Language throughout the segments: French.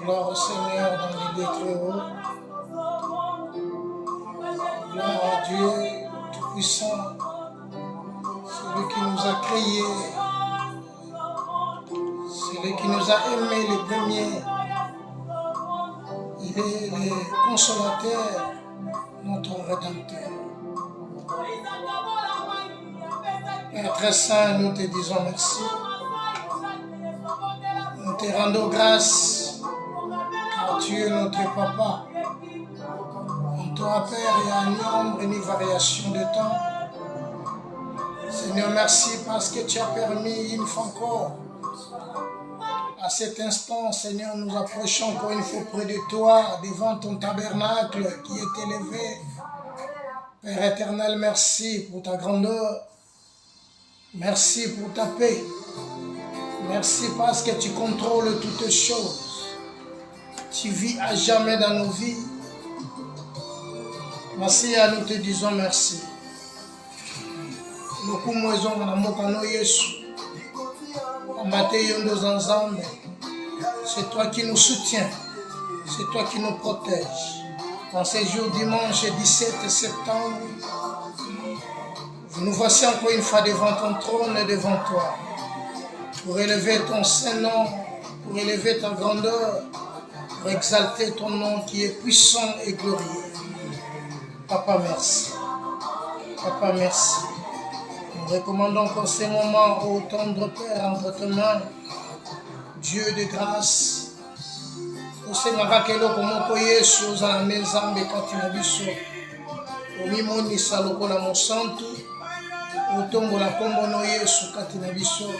Gloire au Seigneur dans les lieux très hauts. Gloire à Dieu Tout-Puissant, celui qui nous a créés, celui qui nous a aimés les premiers. Il est le consolateur, notre Rédempteur. Père très saint, nous te disons merci. Nous te rendons grâce. Tu es notre papa. En toi, Père, il y a un nombre ni variation de temps. Seigneur, merci parce que tu as permis une fois encore. À cet instant, Seigneur, nous approchons encore une fois près de toi, devant ton tabernacle qui est élevé. Père éternel, merci pour ta grandeur. Merci pour ta paix. Merci parce que tu contrôles toutes choses. Tu vis à jamais dans nos vies. Merci à nous te disons merci. C'est toi qui nous soutiens. C'est toi qui nous protèges. En ce jour dimanche 17 septembre, nous voici encore une fois devant ton trône et devant toi. Pour élever ton Saint-Nom, pour élever ta grandeur, pour exalter ton nom qui est puissant et glorieux. Papa, merci. Papa, merci. Nous recommandons encore ces moments au tendre Père entre tes mains. Dieu de grâce. Osengaka keloko moko Yesu ozala na nzambe kati na biso. Omimonisa lokola mosantu. Otombola kombo no Yesu kati na biso.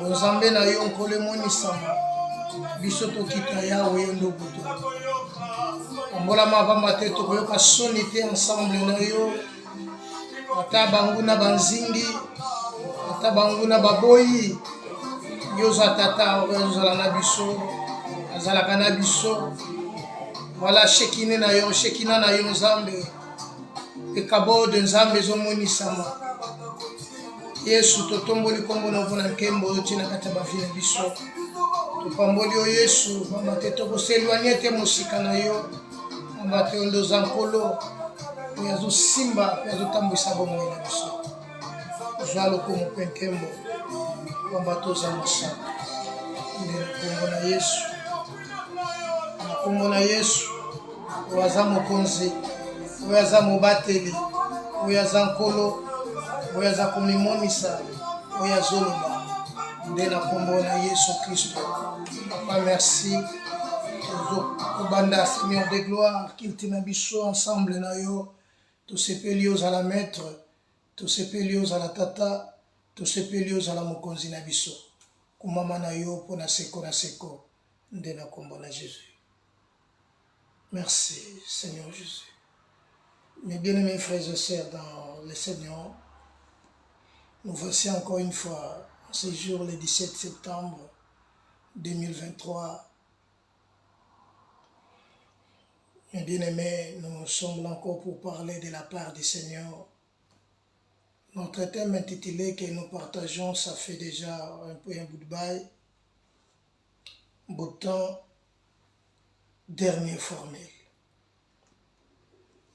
Nzambe na yo nkole monisama. Biso tokita yawe ndobuto. Ambola mabamba te tokoyoka soni te ensemble na yo. Ata banguna banzingi, ata banguna baboyi. Yoza tata ozala na biso, azalaka na biso. Voilà shekine na yo, shekina na yo nzambe. Ekabo de nzambe zomonisama. Yesu totomboli kombo na vona nkembo yotina kata bafina biso. Tupamboli o Yesu, mama te toko seluanye te mosika na yo. Mama te ondo zankolo, yazo simba, yazo tambwisa bomo na biso. Jalo komo penkembo, mama to za mosaka. Ndela kombo na Yesu. Na kombo na Yesu, oyaza mokonzi, oyaza mobateli, oyaza nkolo, oyaza komimonisa, oyazo loba. Ndela kombo na Yesu Christ. Papa, merci. Obanda, Seigneur de gloire, qu'il t'ina biso ensemble na yo. Tous ces pelios à la maître, tous ces pelios à la tata, tous ces pelios à la mokonzi na biso. Kumama na yo po na seko, ndela kombo na Jésus. Merci, Seigneur Jésus. Mes bien-aimés frères et sœurs dans le Seigneur, nous voici encore une fois en ce jour, le 17 septembre 2023. Mes bien-aimés, nous sommes là encore pour parler de la part du Seigneur. Notre thème intitulé que nous partageons, ça fait déjà un peu un bout de bail. Bout de temps, dernière formule.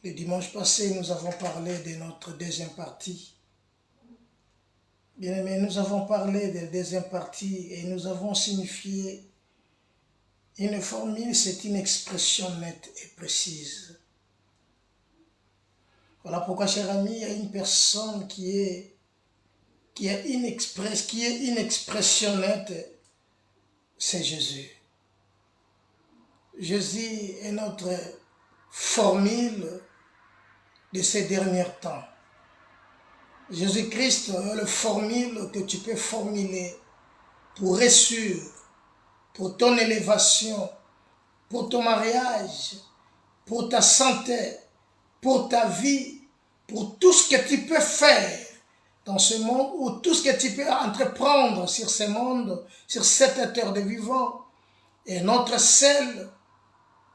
Le dimanche passé, nous avons parlé de notre deuxième partie. Bien-aimés, nous avons parlé de la deuxième partie et nous avons signifié une formule, c'est une expression nette et précise. Voilà pourquoi, cher ami, il y a une personne qui est une expression nette, c'est Jésus. Jésus est notre formule de ces derniers temps. Jésus-Christ est la formule que tu peux formuler pour réussir, pour ton élévation, pour ton mariage, pour ta santé, pour ta vie, pour tout ce que tu peux faire dans ce monde ou tout ce que tu peux entreprendre sur ce monde, sur cette terre de vivant. Et notre seule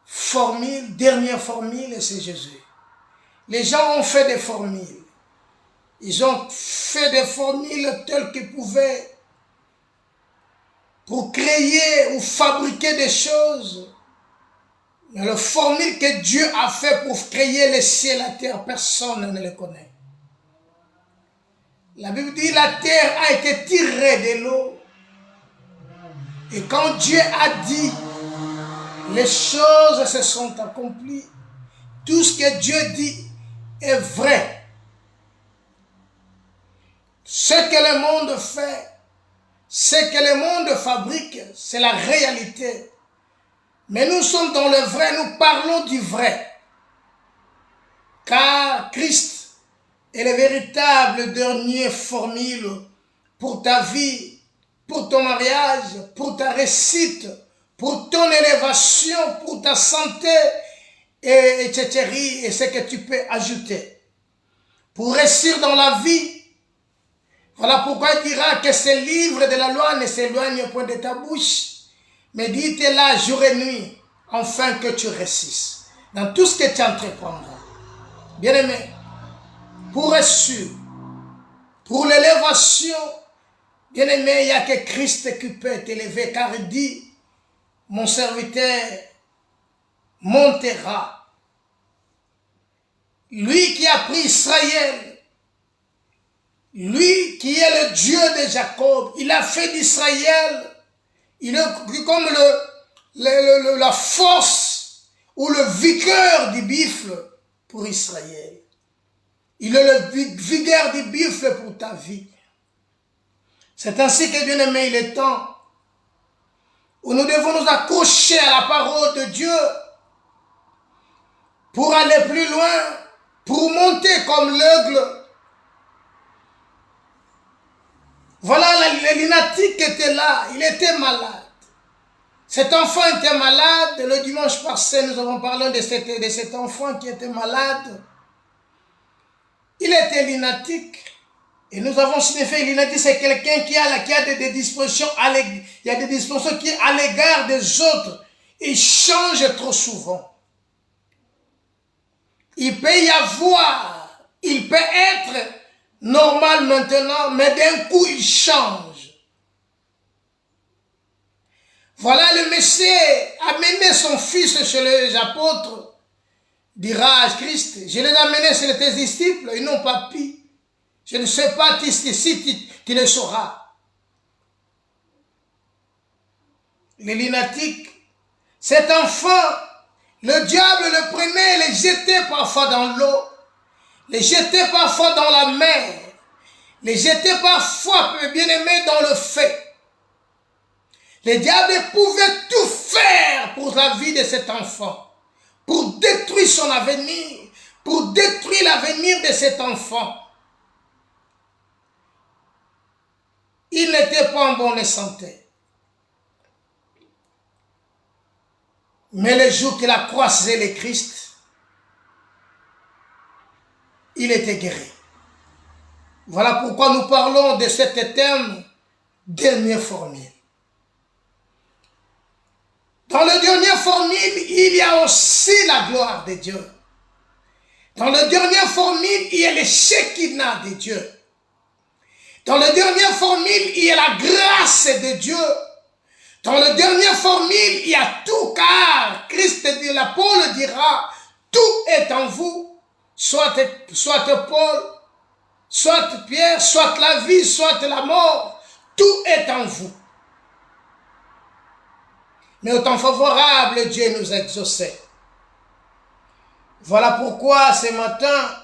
formule, dernière formule, c'est Jésus. Les gens ont fait des formules. Ils ont fait des formules telles qu'ils pouvaient pour créer ou fabriquer des choses. Mais la formule que Dieu a fait pour créer les cieux et la terre, personne ne les connaît. La Bible dit la terre a été tirée de l'eau. Et quand Dieu a dit, les choses se sont accomplies. Tout ce que Dieu dit est vrai. Ce que le monde fait, ce que le monde fabrique, c'est la réalité. Mais nous sommes dans le vrai, nous parlons du vrai. Car Christ est le véritable dernier formule pour ta vie, pour ton mariage, pour ta réussite, pour ton élévation, pour ta santé, etc. Et ce que tu peux ajouter. Pour réussir dans la vie, voilà pourquoi il dira que ce livre de la loi ne s'éloigne point de ta bouche, mais dis-le là jour et nuit, afin que tu réussisses dans tout ce que tu entreprendras. Bien-aimé, pour réussir, pour l'élévation, bien-aimé, il n'y a que Christ qui peut t'élever, car il dit, mon serviteur montera. Lui qui a pris Israël, lui qui est le Dieu de Jacob, il a fait d'Israël, il est comme la force ou le vigueur du buffle pour Israël. Il est le vigueur du buffle pour ta vie. C'est ainsi que, bien aimé, il est temps où nous devons nous accrocher à la parole de Dieu pour aller plus loin, pour monter comme l'aigle. Voilà, le lunatique était là, il était malade. Cet enfant était malade. Le dimanche passé, nous avons parlé de cet enfant qui était malade. Il était lunatique. Et nous avons signifié lunatique, c'est quelqu'un qui a des dispositions, il y a des dispositions qui à l'égard des autres. Il change trop souvent. Il peut y avoir, il peut être normal maintenant, mais d'un coup il change. Voilà, le Messie a mené son fils chez les apôtres, dira Christ. Je les ai amenés chez tes disciples, ils n'ont pas pu. Je ne sais pas si tu le sauras. Les lunatiques, cet enfant, le diable le prenait et le jetait parfois dans l'eau, le jetait parfois dans la mer, le jetait parfois, bien-aimé, dans le feu. Le diable pouvait tout faire pour la vie de cet enfant, pour détruire son avenir, pour détruire l'avenir de cet enfant. Il n'était pas en bonne santé. Mais le jour qu'il a croisé le Christ, il était guéri. Voilà pourquoi nous parlons de cet thème, dernière formule. Dans le dernier formule, il y a aussi la gloire de Dieu. Dans le dernier formule, il y a le Shekinah de Dieu. Dans le dernier formule, il y a la grâce de Dieu. Dans le dernier formule, il y a tout, car Christ dit, Paul dira, tout est en vous, soit Paul, soit Pierre, soit la vie, soit la mort, tout est en vous. Mais au temps favorable, Dieu nous a exaucés. Voilà pourquoi ce matin,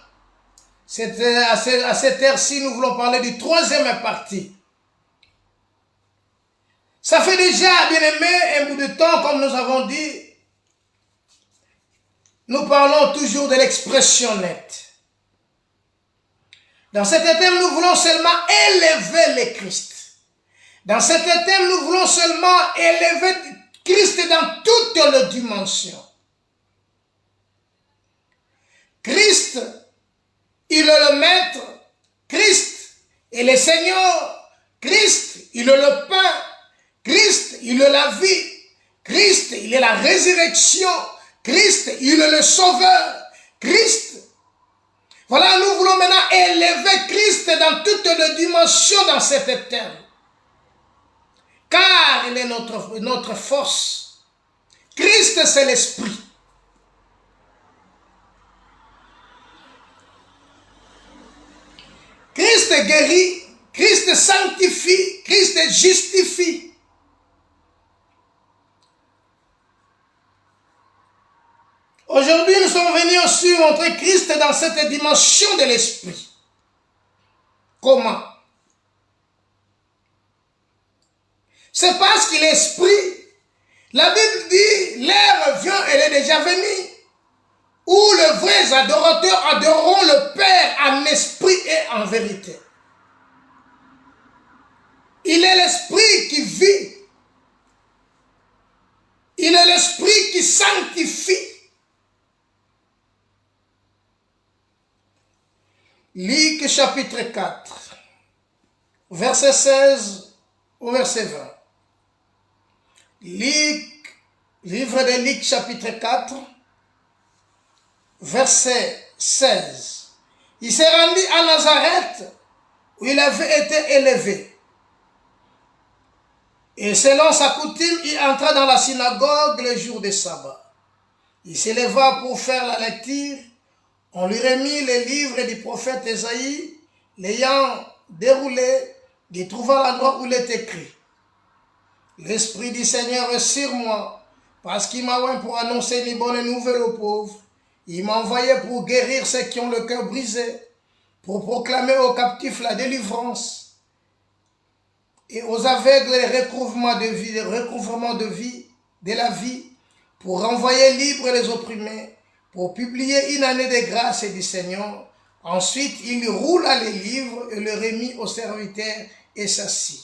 à cette heure-ci, nous voulons parler du troisième partie. Ça fait déjà, bien aimé, un bout de temps, comme nous avons dit, nous parlons toujours de l'expression nette. Dans cet thème, nous voulons seulement élever le Christ. Dans cet thème, nous voulons seulement élever Christ dans toutes les dimensions. Christ, il est le Maître. Christ est le Seigneur. Christ, il est le pain. Christ, il est la vie. Christ, il est la résurrection. Christ, il est le Sauveur. Christ. Voilà, nous voulons maintenant élever Christ dans toutes les dimensions dans cette terre. Car il est notre force. Christ, c'est l'Esprit. Christ guérit, Christ sanctifie, Christ justifie. Aujourd'hui, nous sommes venus aussi montrer Christ dans cette dimension de l'Esprit. Comment? C'est parce qu'il est Esprit. La Bible dit, l'heure vient, elle est déjà venue, où les vrais adorateurs adoreront le Père en esprit et en vérité. Il est l'Esprit qui vit. Il est l'Esprit qui sanctifie. Luc chapitre 4, verset 16 au verset 20. Livre de Luc chapitre 4, verset 16. Il s'est rendu à Nazareth où il avait été élevé. Et selon sa coutume, il entra dans la synagogue le jour du sabbat. Il s'éleva pour faire la lecture. On lui remit les livres du prophète Ésaïe, l'ayant déroulé, il trouva l'endroit où il est écrit. L'Esprit du Seigneur est sur moi, parce qu'il m'a oint pour annoncer les bonnes nouvelles aux pauvres. Il m'a envoyé pour guérir ceux qui ont le cœur brisé, pour proclamer aux captifs la délivrance, et aux aveugles le recouvrement de la vie, pour renvoyer libres les opprimés, pour publier une année de grâce du Seigneur. Ensuite, il roula les livres et le remit aux serviteurs et s'assit.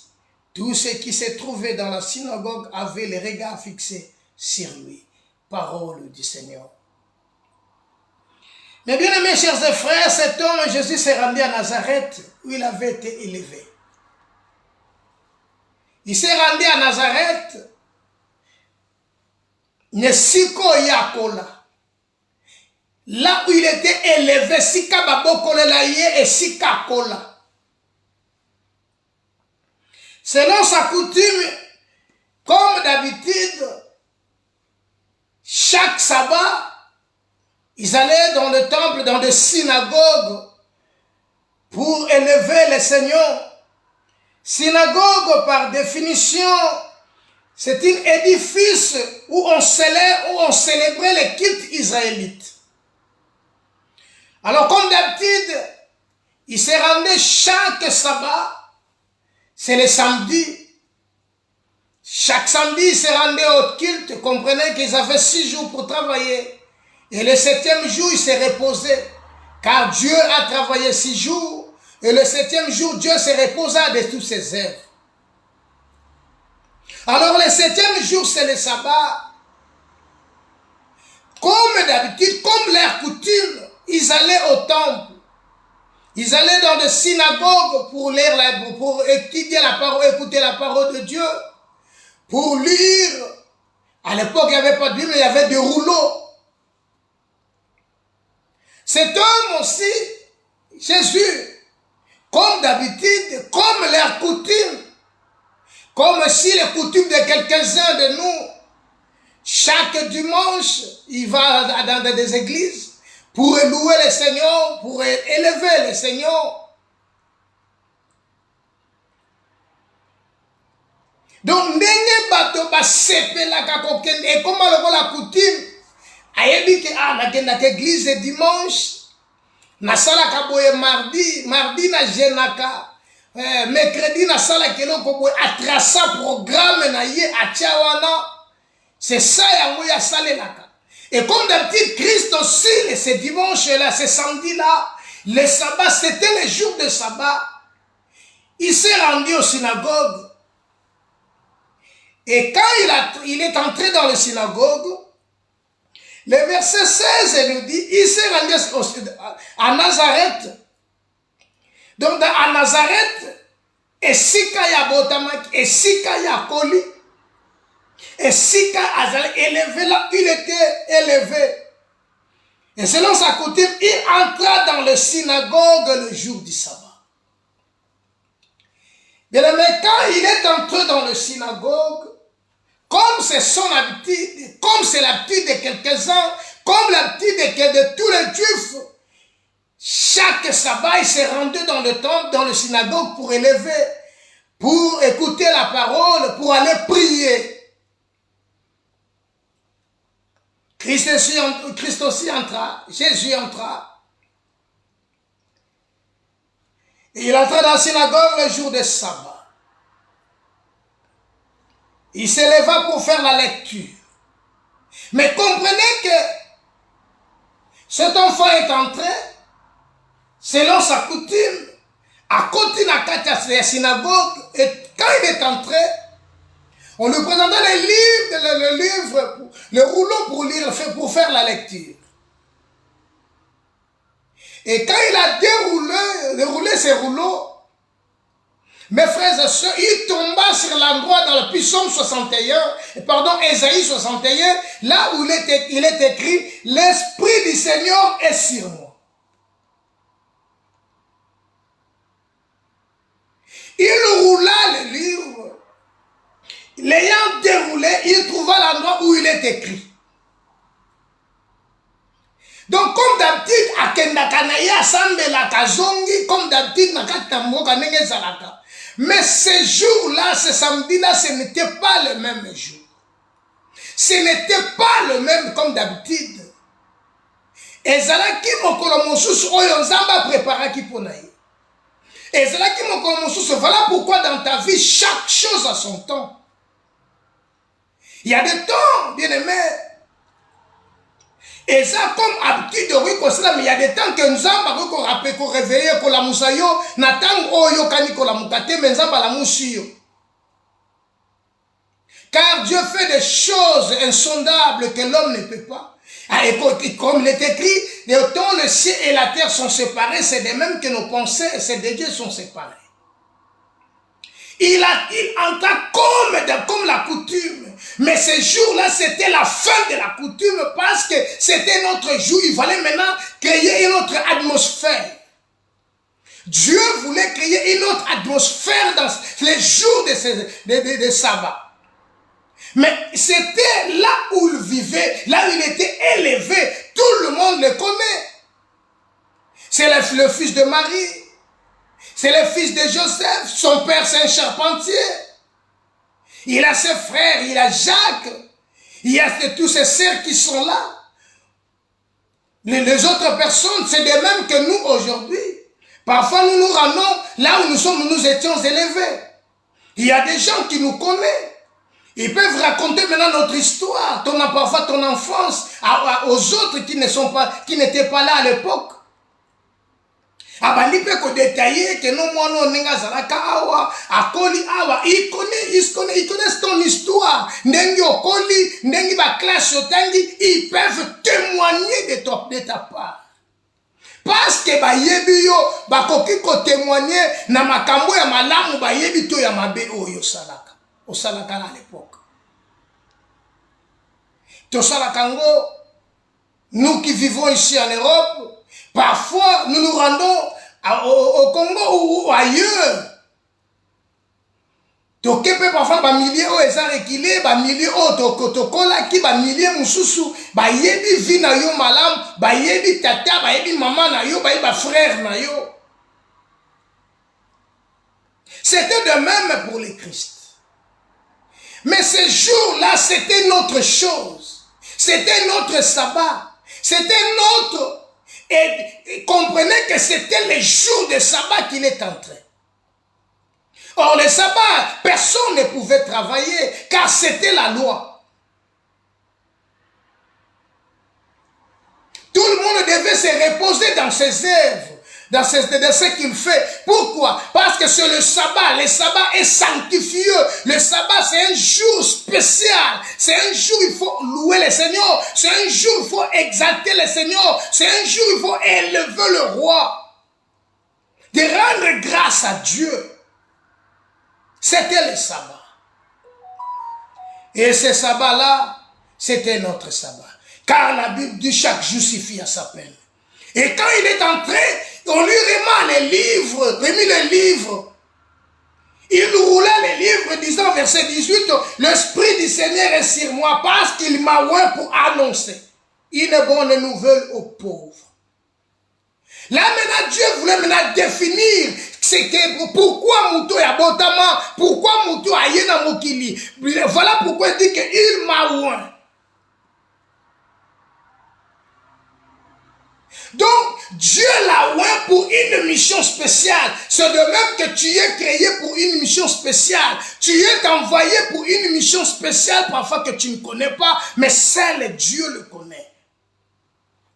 Tous ceux qui se trouvaient dans la synagogue avaient les regards fixés sur lui. Parole du Seigneur. Mais bien aimés, chers frères, cet homme, Jésus s'est rendu à Nazareth où il avait été élevé. Il s'est rendu à Nazareth, Nesiko Yakola. Là où il était élevé, Sika Babokola Laye et Sika Kola. Selon sa coutume, Comme d'habitude, chaque sabbat, ils allaient dans le temple, dans des synagogues, pour élever le Seigneur. Synagogue, par définition, c'est un édifice où on célébrait les cultes israélites. Alors, comme d'habitude, ils se rendaient chaque sabbat, c'est le samedi. Chaque samedi, ils se rendaient au culte. Comprenez qu'ils avaient 6 jours pour travailler. Et le 7e jour, ils se reposaient. Car Dieu a travaillé 6 jours. Et le 7e jour, Dieu se reposa de tous ses œuvres. Alors, le 7e jour, c'est le sabbat. Comme d'habitude, comme leur coutume, ils allaient au temple. Ils allaient dans des synagogues pour lire, pour étudier la parole, écouter la parole de Dieu. Pour lire. À l'époque, il n'y avait pas de Bible, il y avait des rouleaux. Cet homme aussi, Jésus, comme d'habitude, comme leur coutume, comme si les coutumes de quelques-uns de nous, chaque dimanche, il va dans des églises pour louer le Seigneur, pour élever le Seigneur. Donc, ndenge bato ba sepelaka kokende, et comme la coutume, ayebi ke nakenda ke église dimanche, nasalaka boye mardi na jenaka, mercredi nasalaka eloko boye atrasa programme na ye atia wana, c'est ça yango ya salelaka. Et comme d'habitude, Christ aussi, ce dimanche-là, ce samedi-là, le sabbat, c'était le jour de sabbat. Il s'est rendu aux synagogues. Et quand il est entré dans la synagogue, le verset 16 nous dit, il s'est rendu à Nazareth. Donc à Nazareth, esika ya botamaki, esika ya koli, esika azali élevé là, il était élevé. Et selon sa coutume, il entra dans la synagogue le jour du sabbat. Bien aimé, quand il est entré dans la synagogue, comme c'est son habitude, comme c'est l'habitude de quelques-uns, comme l'habitude de tous les Juifs, chaque sabbat, il s'est rendu dans le temple, dans la synagogue pour élever, pour écouter la parole, pour aller prier. Christ aussi entra, Jésus entra. Et il entra dans la synagogue le jour de sabbat. Il s'éleva pour faire la lecture. Mais comprenez que cet enfant est entré, selon sa coutume, à côté de la synagogue, et quand il est entré, on lui présentait le rouleau pour faire la lecture. Et quand il a déroulé ces rouleaux, mes frères et sœurs, il tomba sur l'endroit dans le Psaume 61, Ésaïe 61, là où il est écrit, l'Esprit du Seigneur est sur moi. Il roula le livre. L'ayant déroulé, il trouva l'endroit où il est écrit. Donc, comme d'habitude, comme d'habitude, mais ce jour-là, ce samedi-là, ce n'était pas le même jour. Ce n'était pas le même comme d'habitude. Ezalaki mokolo mosusu oyo Nzamba préparaki pona ye. Ezalaki mokolo mosusu, voilà pourquoi dans ta vie, chaque chose a son temps. Il y a des temps, bien aimé. Et ça, comme habitude de mais il y a des temps que Nzamba ko réveiller ko la musayo, natang oyo kani ko la mukate, mais Nzamba la musiyo. Car Dieu fait des choses insondables que l'homme ne peut pas. Et comme il est écrit, autant le ciel et la terre sont séparés, c'est de même que nos pensées et celles de Dieu sont séparées. Il entra comme la coutume. Mais ce jour-là, c'était la fin de la coutume parce que c'était notre jour. Il fallait maintenant créer une autre atmosphère. Dieu voulait créer une autre atmosphère dans les jours de sabbat. Mais c'était là où il vivait, là où il était élevé. Tout le monde le connaît. C'est le fils de Marie. C'est le fils de Joseph. Son père, c'est un charpentier. Il a ses frères, il a Jacques. Il y a tous ses sœurs qui sont là. Les autres personnes, c'est les mêmes que nous aujourd'hui. Parfois, nous nous rendons là où nous sommes, nous étions élevés. Il y a des gens qui nous connaissent. Ils peuvent raconter maintenant notre histoire, parfois ton enfance, aux autres qui n'étaient pas là à l'époque. Ils détailler que ils connaissent ton histoire. Ils peuvent témoigner de ta part. Parce que bayebi yo bakoki ko témoigner na makambo ya malamu bayebi to ya mabe oyo salaka. Au salaka à l'époque. To salakango, nous qui vivons ici en Europe, parfois nous nous rendons au Congo ou ailleurs. Tokepe parfois ba milliers o eza rekilé, ba milliers o tokola ki ba milliers mususu, ba yebi vi na yo malam, ba yebi tata, ba yebi maman na yo, ba yebi frère na yo. C'était de même pour les Christ. Mais ce jour-là, c'était notre chose. C'était notre sabbat. C'était notre... Et comprenez que c'était le jour de sabbat qu'il est entré. Or, le sabbat, personne ne pouvait travailler, car c'était la loi. Tout le monde devait se reposer dans ses œuvres, dans ce qu'il fait. Pourquoi? Parce que c'est le sabbat. Le sabbat est sanctifié. Le sabbat, c'est un jour spécial. C'est un jour où il faut louer le Seigneur. C'est un jour où il faut exalter le Seigneur. C'est un jour où il faut élever le roi. De rendre grâce à Dieu. C'était le sabbat. Et ce sabbat-là, c'était notre sabbat. Car la Bible dit chaque jour suffit à sa peine. Et quand il est entré, on lui remet le livre. Il roulait les livres disant, verset 18, l'Esprit du Seigneur est sur moi parce qu'il m'a oint pour annoncer une bonne nouvelle aux pauvres. Là maintenant, Dieu voulait maintenant définir pourquoi Moutou est abondamment, pourquoi Moutou a yéna mokili. Voilà pourquoi il dit qu'il m'a oint. Donc, Dieu l'a oint pour une mission spéciale. C'est de même que tu es créé pour une mission spéciale. Tu es envoyé pour une mission spéciale, parfois que tu ne connais pas, mais seul Dieu le connaît.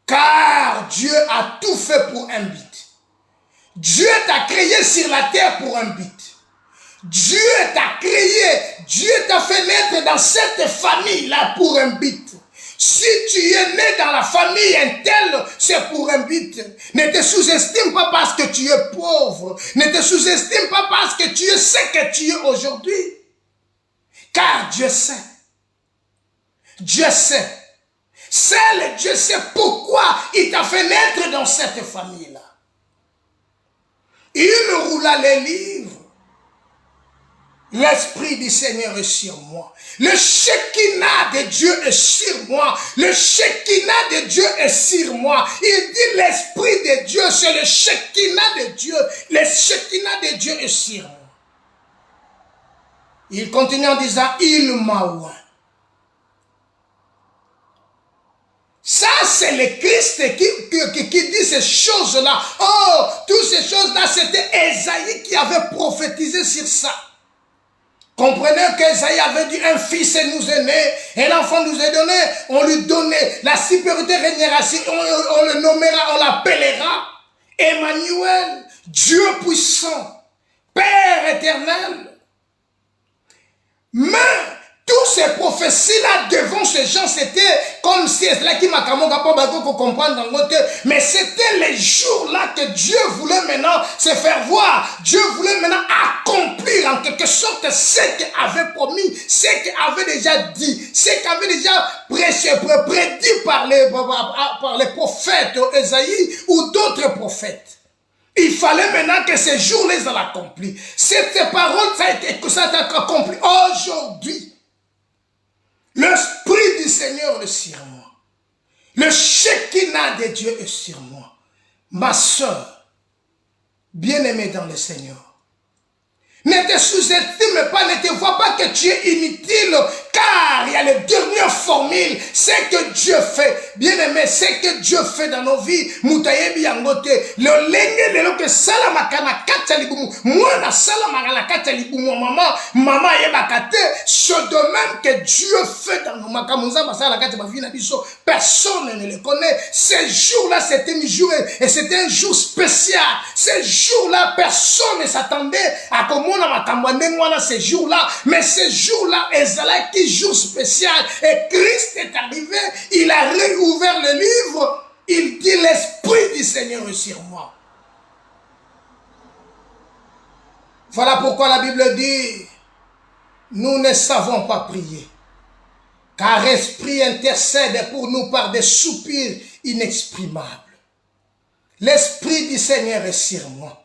Car Dieu a tout fait pour un but. Dieu t'a créé sur la terre pour un but. Dieu t'a créé, Dieu t'a fait naître dans cette famille-là pour un but. Si tu es né dans la famille telle, c'est pour un but. Ne te sous-estime pas parce que tu es pauvre. Ne te sous-estime pas parce que tu es ce que tu es aujourd'hui. Car Dieu sait. Dieu sait. Seul Dieu sait pourquoi il t'a fait naître dans cette famille-là. Il roula les livres. L'Esprit du Seigneur est sur moi. Le Shekinah de Dieu est sur moi. Le Shekinah de Dieu est sur moi. Il dit l'Esprit de Dieu, c'est le Shekinah de Dieu. Le Shekinah de Dieu est sur moi. Il continue en disant, il m'a oint. Ça, c'est le Christ qui dit ces choses-là. Oh, toutes ces choses-là, c'était Ésaïe qui avait prophétisé sur ça. Comprenez qu'Ésaïe avait dit, un fils nous est né, un enfant nous est donné, on lui donnait la supériorité régnera, on le nommera, on l'appellera Emmanuel, Dieu puissant, Père éternel. Mais toutes ces prophéties-là devant ces gens, c'était comme si c'est là qui m'a comprendre dans mais c'était les jours-là que Dieu voulait maintenant se faire voir. Dieu voulait maintenant accomplir en quelque sorte ce qu'il avait promis, ce qu'il avait déjà dit, ce qu'il avait déjà prédit par les prophètes Ésaïe ou d'autres prophètes. Il fallait maintenant que ces jours-là, ils l'accomplissent. Cette parole, ça a été accompli aujourd'hui. L'Esprit du Seigneur est sur moi. Le Shekinah de Dieu est sur moi. Ma soeur, bien-aimée dans le Seigneur, ne te sous-estime pas, ne te vois pas que tu es inutile, car il y a les dernières formules, c'est que Dieu fait. Bien-aimé, c'est que Dieu fait dans nos vies. Moutayebi yangote, le lenge lelo que salamaka na kata libumu, moi na salamaka na kata libumu, maman yebakate, ce de même que Dieu fait dans nos makamunza, masala kata bavina biso, personne ne le connaît. Ce jour-là, c'était un jour, et c'était un jour spécial. Ce jour-là, personne ne s'attendait à comment ces jours-là, mais ces jours-là, ezalaki jour spécial, et Christ est arrivé, il a réouvert le livre, il dit l'Esprit du Seigneur est sur moi. Voilà pourquoi la Bible dit, nous ne savons pas prier, car l'Esprit intercède pour nous par des soupirs inexprimables. L'Esprit du Seigneur est sur moi.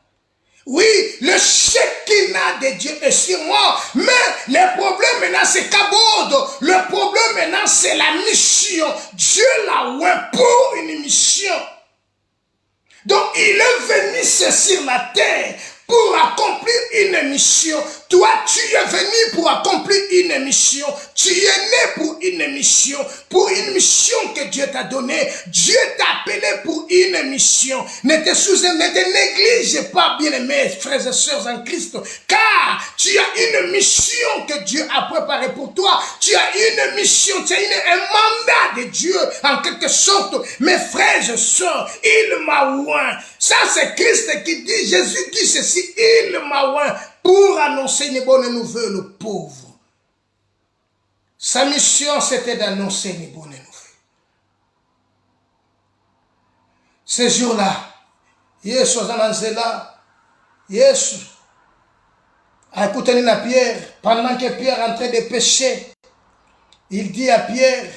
Oui, le Shekinah de Dieu est sur moi, mais le problème maintenant c'est qu'abord, le problème maintenant c'est la mission. Dieu l'a oint pour une mission. Donc il est venu sur la terre pour accomplir une mission. Toi, tu es venu pour accomplir une mission. Tu es né pour une mission que Dieu t'a donnée. Dieu t'a appelé pour une mission. Ne te néglige pas, bien-aimés frères et sœurs en Christ, car tu as une mission que Dieu a préparée pour toi. Tu as une mission, tu as un mandat de Dieu en quelque sorte. Mes frères et sœurs, il m'a oint. Ça, c'est Christ qui dit, Jésus dit ceci, il m'a oint pour annoncer une bonne nouvelle aux pauvres. Sa mission, c'était d'annoncer une bonne nouvelle. Ce jour-là, Yesu Zananzela, Yesu a écouté à Pierre, pendant que Pierre est en train de pécher, il dit à Pierre,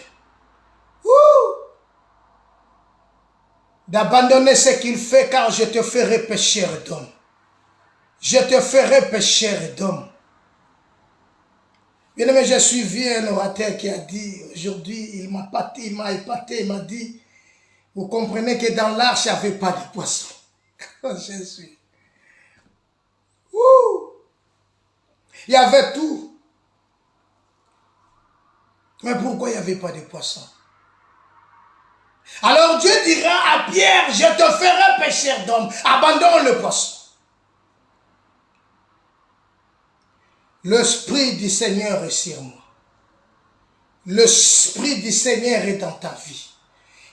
d'abandonner ce qu'il fait, car je te ferai pécheur d'homme. Je te ferai pécheur d'homme. Bien aimé, j'ai suivi un orateur qui a dit, aujourd'hui, il m'a épaté, il m'a dit, vous comprenez que dans l'arche, il n'y avait pas de poisson. Jésus. Il y avait tout. Mais pourquoi il n'y avait pas de poisson? Alors Dieu dira à Pierre, je te ferai pécheur d'homme, abandonne le poisson. L'Esprit du Seigneur est sur moi. L'Esprit du Seigneur est dans ta vie.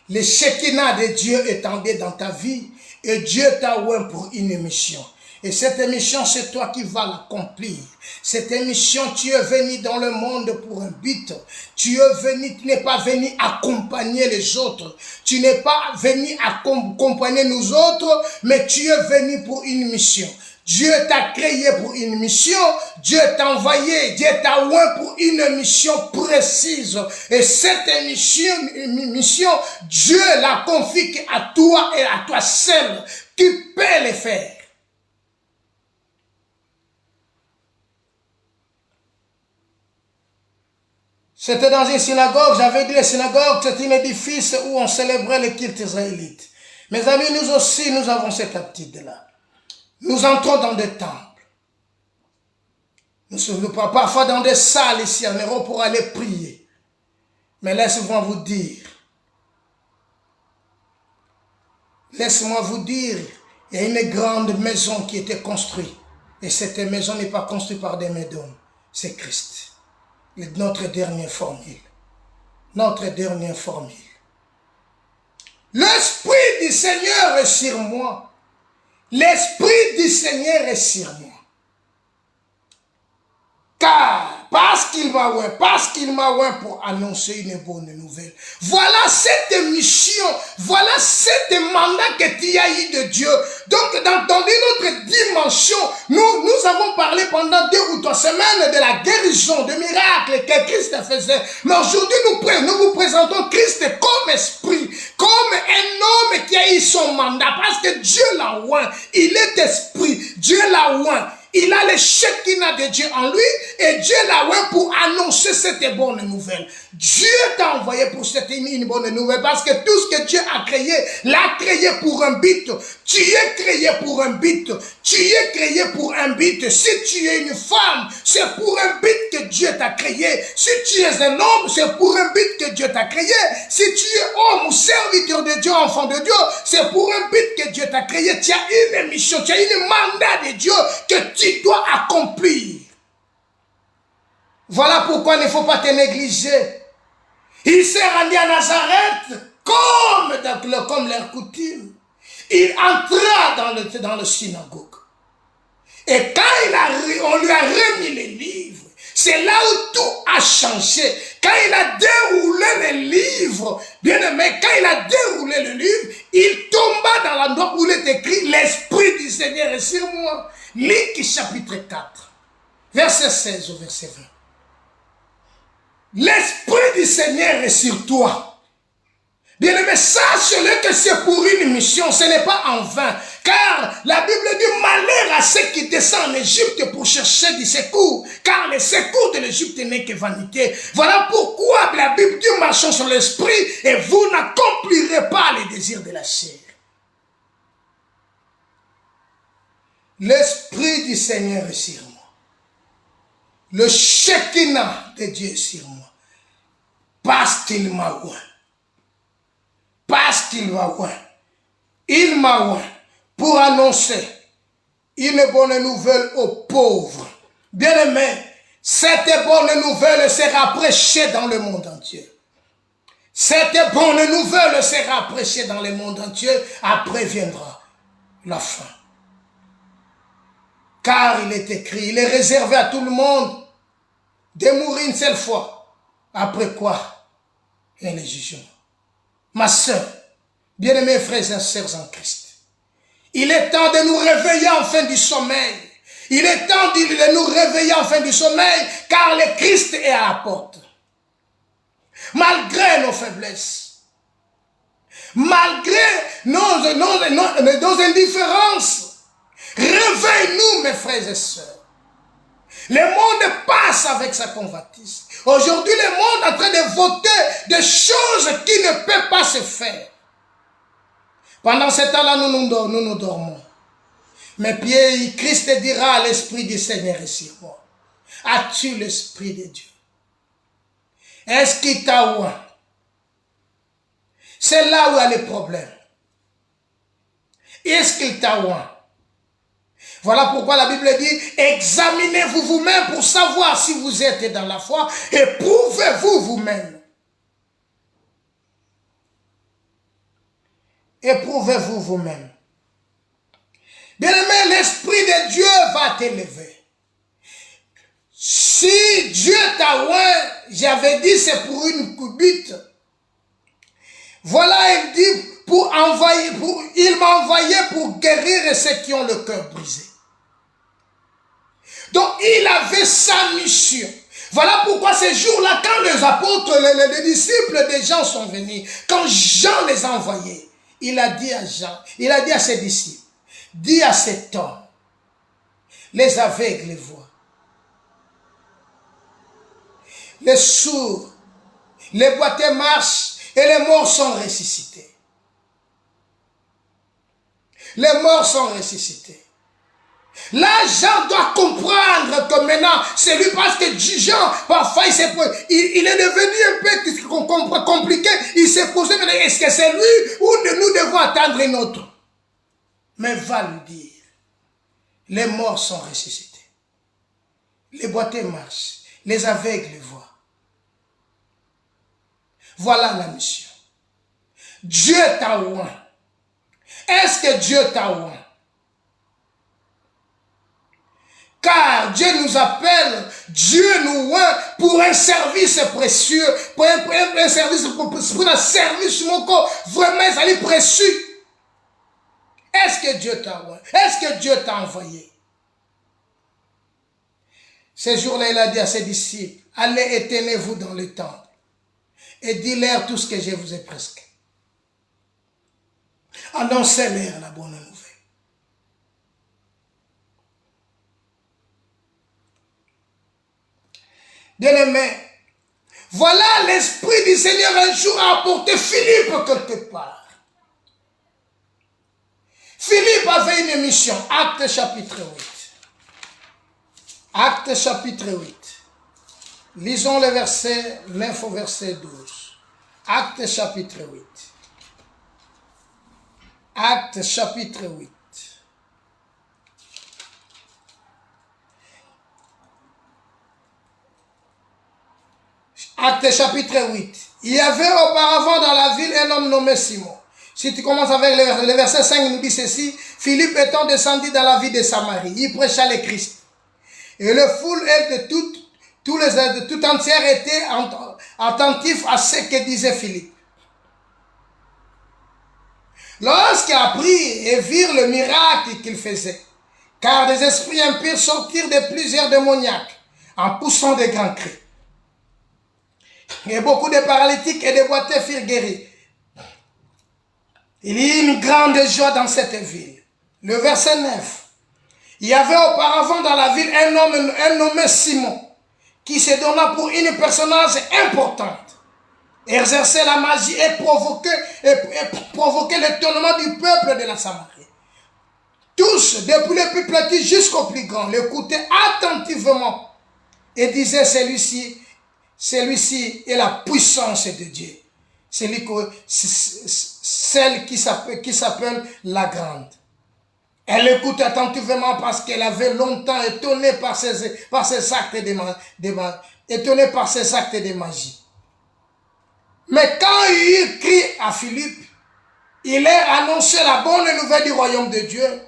Le Shekinah de Dieu est tombé dans ta vie et Dieu t'a oint pour une mission. Et cette mission, c'est toi qui vas l'accomplir. Cette mission, tu es venu dans le monde pour un but. Tu n'es pas venu accompagner les autres. Tu n'es pas venu accompagner nous autres, mais tu es venu pour une mission. Dieu t'a créé pour une mission, Dieu t'a envoyé, Dieu t'a oint pour une mission précise. Et cette mission, Dieu la confie à toi et à toi seul. Tu peux le faire. C'était dans une synagogue, j'avais dit la synagogue, c'est un édifice où on célébrait le culte israélite. Mes amis, nous aussi, nous avons cette aptitude-là. Nous entrons dans des temples. Nous sommes parfois dans des salles ici en Europe pour aller prier. Mais laissez-moi vous dire, il y a une grande maison qui était construite. Et cette maison n'est pas construite par des médiums, c'est Christ. Notre dernière formule. Notre dernière formule. L'Esprit du Seigneur est sur moi. L'Esprit du Seigneur est sur moi. Car, parce qu'il m'a oint pour annoncer une bonne nouvelle. Voilà cette mission, voilà cette mandat que tu as eu de Dieu. Donc, dans une autre dimension, nous avons parlé pendant 2 ou 3 semaines de la guérison, de miracles que Christ faisait. Mais aujourd'hui, nous vous présentons Christ comme esprit, comme un homme qui a eu son mandat, parce que Dieu l'a oint. Il est esprit, Dieu l'a oint. il a le Shekinah de Dieu en lui et Dieu l'a envoyé pour annoncer cette bonne nouvelle. Dieu t'a envoyé pour cette une bonne nouvelle parce que tout ce que Dieu a créé, l'a créé pour un but. Tu es créé pour un but. Tu es créé pour un but. Si tu es une femme, c'est pour un but que Dieu t'a créé. Si tu es un homme, c'est pour un but que Dieu t'a créé. Si tu es homme ou serviteur de Dieu, enfant de Dieu, c'est pour un but que Dieu t'a créé. Tu as une mission, tu as une mandat de Dieu que tu dois accomplir. Voilà pourquoi il ne faut pas te négliger. Il s'est rendu à Nazareth comme leur coutume. Il entra dans le synagogue. Et quand on lui a remis les livres, c'est là où tout a changé. Quand il a déroulé les livres, bien aimé, quand il a déroulé le livre, il tomba dans l'endroit où il est écrit « L'Esprit du Seigneur est sur moi ». Luc chapitre 4, verset 16 au verset 20. L'Esprit du Seigneur est sur toi. Bien-aimé, sache-le que c'est pour une mission, ce n'est pas en vain. Car la Bible dit malheur à ceux qui descendent en Égypte pour chercher du secours. Car le secours de l'Égypte n'est que vanité. Voilà pourquoi la Bible dit marchons sur l'esprit et vous n'accomplirez pas les désirs de la chair. L'Esprit du Seigneur est sur moi. Le Shekinah de Dieu est sur moi. Parce qu'il m'a oint. Parce qu'il m'a oint. Il m'a oint pour annoncer une bonne nouvelle aux pauvres. Bien-aimé, cette bonne nouvelle sera prêchée dans le monde entier. Cette bonne nouvelle sera prêchée dans le monde entier. Après viendra la fin. Car il est écrit, il est réservé à tout le monde de mourir une seule fois. Après quoi? Et le jugement. Ma soeur, bien-aimés frères et sœurs en Christ, il est temps de nous réveiller enfin du sommeil. Il est temps de nous réveiller enfin du sommeil, car le Christ est à la porte. Malgré nos faiblesses, malgré nos indifférences, réveille-nous, mes frères et sœurs. Le monde passe avec sa convoitise. Aujourd'hui, le monde est en train de voter des choses qui ne peuvent pas se faire. Pendant ce temps-là, nous dormons. Mais puis, Christ dira à l'Esprit du Seigneur est sur moi. As-tu l'Esprit de Dieu? Est-ce qu'il t'a oint? C'est là où il y a le problème. Est-ce qu'il t'a oint? Voilà pourquoi la Bible dit, examinez-vous vous-même pour savoir si vous êtes dans la foi, et prouvez-vous vous-même. Éprouvez-vous vous-même. Bien-aimé, l'Esprit de Dieu va t'élever. Si Dieu t'a oint, j'avais dit c'est pour une but. Voilà, il dit, il m'a envoyé pour guérir ceux qui ont le cœur brisé. Donc, il avait sa mission. Voilà pourquoi ces jours-là, quand les apôtres, les disciples des gens sont venus, quand Jean les a envoyés, il a dit à Jean, il a dit à ses disciples, dis à cet homme, les aveugles voient, les sourds, les boiteux marchent et les morts sont ressuscités. Les morts sont ressuscités. Là, Jean doit comprendre que maintenant, c'est lui parce que Jean, parfois, il est devenu un peu compliqué. Il s'est posé, est-ce que c'est lui ou nous devons attendre un autre? Mais va lui dire, les morts sont ressuscités. Les boiteux marchent, les aveugles voient. Voilà la mission. Dieu t'a oint. Est-ce que Dieu t'a oint? Car Dieu nous appelle, Dieu nous oint pour un service précieux, pour un service, pour un service, mon corps, vraiment, ça est précieux. Est-ce que Dieu t'a oint? Est-ce que Dieu t'a envoyé? Ces jours-là, il a dit à ses disciples, allez et tenez-vous dans le temple et dis-leur tout ce que je vous ai prescrit. Annoncez-leur la bonne nouvelle. Bien-aimé, voilà l'Esprit du Seigneur un jour a apporté Philippe quelque part. Philippe avait une mission, Actes chapitre 8. Actes chapitre 8. Lisons le verset 9 au verset 12. Actes chapitre 8. Actes chapitre 8. Actes chapitre 8. Il y avait auparavant dans la ville un homme nommé Simon. Si tu commences avec le verset 5, il nous dit ceci. Philippe étant descendu dans la ville de Samarie, il prêcha le Christ. Et le foule, elle, de tout entière était attentif à ce que disait Philippe. Lorsqu'ils apprirent et virent le miracle qu'il faisait, car des esprits impurs sortirent de plusieurs démoniaques en poussant de grands cris. Et beaucoup de paralytiques et de boiteux furent guéris. Il y eut une grande joie dans cette ville. Le verset 9. Il y avait auparavant dans la ville un homme nommé Simon, qui se donna pour une personnage importante, exerçait la magie et provoquait l'étonnement du peuple de la Samarie. Tous, depuis le plus petit jusqu'au plus grand, l'écoutaient attentivement et disaient celui-ci est la puissance de Dieu. Celle qui s'appelle la grande. Elle écoute attentivement parce qu'elle avait longtemps étonné par ses actes de magie. Mais quand il crie à Philippe, il leur annoncé la bonne nouvelle du royaume de Dieu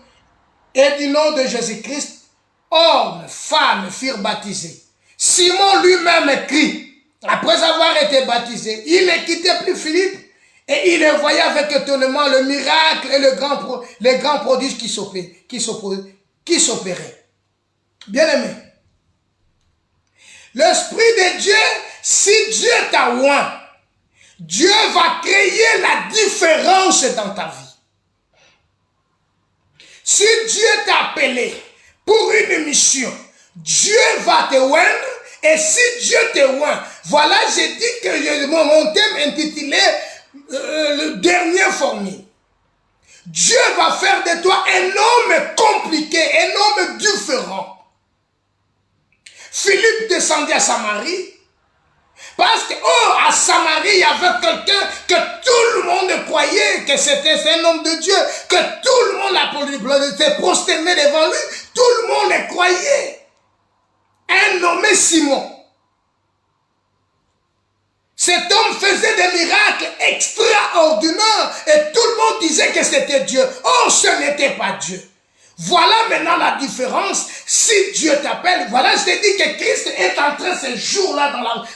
et du nom de Jésus-Christ. Hommes, femmes furent baptisés. Simon lui-même crie. Après avoir été baptisé, il ne quittait plus Philippe et il voyait avec étonnement le miracle et les grands prodiges qui s'opéraient. Bien-aimé, l'Esprit de Dieu, si Dieu t'a oint, Dieu va créer la différence dans ta vie. Si Dieu t'a appelé pour une mission, Dieu va te oindre. Et si Dieu te oint, voilà, j'ai dit que mon thème intitulé le dernier formule. Dieu va faire de toi un homme compliqué, un homme différent. Philippe descendit à Samarie. Parce que, à Samarie, il y avait quelqu'un que tout le monde croyait que c'était un homme de Dieu, que tout le monde s'est prosterné devant lui, tout le monde croyait. Un nommé Simon. Cet homme faisait des miracles extraordinaires et tout le monde disait que c'était Dieu. Or, ce n'était pas Dieu. Voilà maintenant la différence. Si Dieu t'appelle, voilà, je te dis que Christ est entré ce jour-là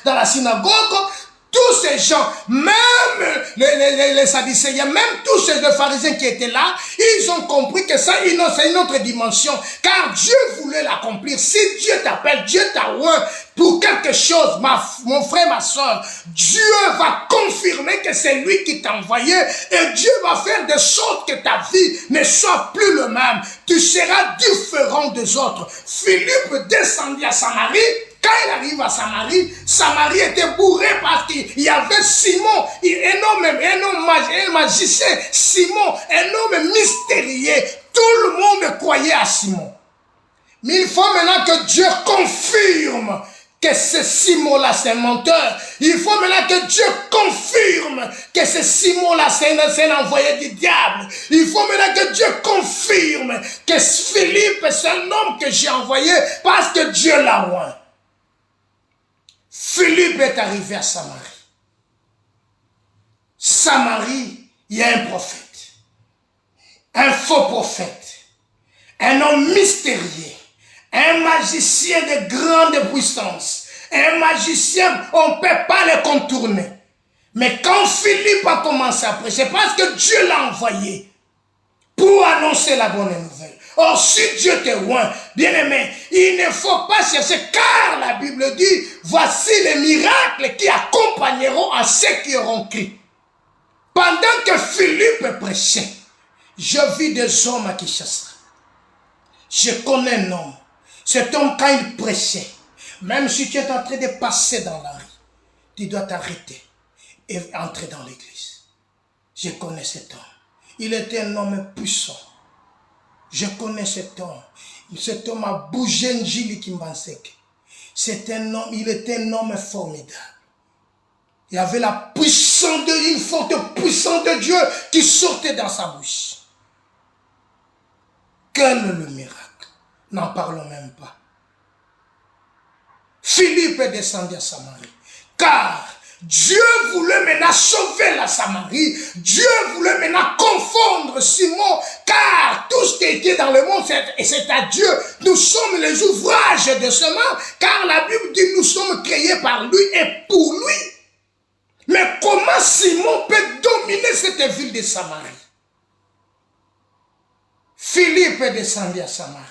dans la synagogue. Tous ces gens, même les Sadducéens, même tous ces pharisiens qui étaient là, ils ont compris que ça, c'est une autre dimension. Car Dieu voulait l'accomplir. Si Dieu t'appelle, Dieu t'a oint pour quelque chose, mon frère, ma soeur, Dieu va confirmer que c'est lui qui t'a envoyé et Dieu va faire de sorte que ta vie ne soit plus le même. Tu seras différent des autres. Philippe descendit à Samarie. Quand il arrive à Samarie, Samarie était bourrée parce qu'il y avait Simon, un magicien, Simon, un homme mystérieux. Tout le monde croyait à Simon. Mais il faut maintenant que Dieu confirme que ce Simon-là, c'est un menteur. Il faut maintenant que Dieu confirme que ce Simon-là, c'est un envoyé du diable. Il faut maintenant que Dieu confirme que Philippe, c'est un homme que j'ai envoyé parce que Dieu l'a oint. Philippe est arrivé à Samarie. Samarie, il y a un prophète. Un faux prophète. Un homme mystérieux. Un magicien de grande puissance. Un magicien, on ne peut pas le contourner. Mais quand Philippe a commencé à prêcher, parce que Dieu l'a envoyé pour annoncer la bonne nouvelle. Or, si Dieu te oint, bien-aimé, il ne faut pas chercher, car la Bible dit, voici les miracles qui accompagneront à ceux qui auront cru. Pendant que Philippe prêchait, je vis des hommes à Kinshasa. Je connais un homme. Cet homme, quand il prêchait, Même si tu es en train de passer dans la rue, tu dois t'arrêter et entrer dans l'église. Je connais cet homme. Il était un homme puissant. Je connais cet homme. Cet homme a bougé Njili Kimbansek. C'est un homme, il était un homme formidable. Il y avait la puissance de, une forte puissance de Dieu qui sortait dans sa bouche. Quel est le miracle? N'en parlons même pas. Philippe est descendu à Samarie. Car Dieu voulait maintenant sauver la Samarie. Dieu voulait maintenant confondre Simon. Car tout ce qui était dans le monde, c'est à Dieu. Nous sommes les ouvrages de ce monde. Car la Bible dit nous sommes créés par lui et pour lui. Mais comment Simon peut dominer cette ville de Samarie? Philippe est descendu à Samarie.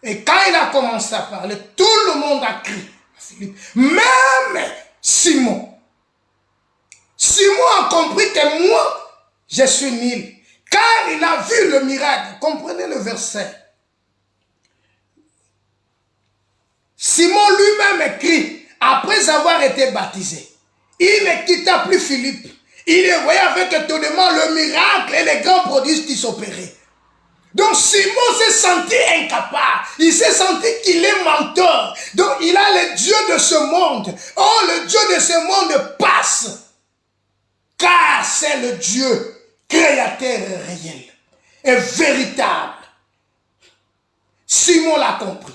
Et quand il a commencé à parler, tout le monde a crié à Philippe. Même Simon. Simon a compris que moi, je suis nul. Car il a vu le miracle. Comprenez le verset. Simon lui-même écrit, après avoir été baptisé, il ne quitta plus Philippe. Il voyait avec étonnement le miracle et les grands prodiges qui s'opéraient. Donc Simon s'est senti incapable. Il s'est senti qu'il est menteur. Donc il a le Dieu de ce monde. Oh, le Dieu de ce monde passe. Car c'est le Dieu créateur réel et véritable. Simon l'a compris.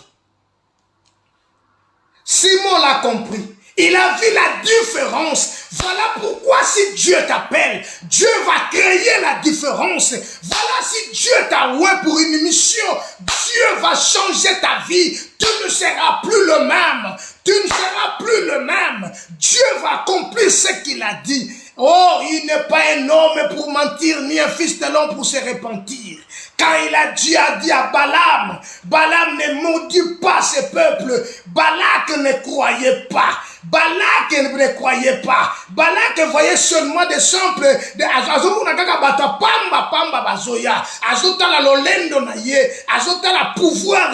Simon l'a compris. Il a vu la différence. Voilà pourquoi si Dieu t'appelle, Dieu va créer la différence. Voilà si Dieu t'a oué pour une mission, Dieu va changer ta vie. Tu ne seras plus le même. Tu ne seras plus le même. Dieu va accomplir ce qu'il a dit. Oh, il n'est pas un homme pour mentir, ni un fils de l'homme pour se repentir. Quand il a dit à Balaam, Balaam ne maudit pas ce peuple. Balak ne croyait pas. Balak ne croyait pas. Balak voyait seulement des simples de la pouvoir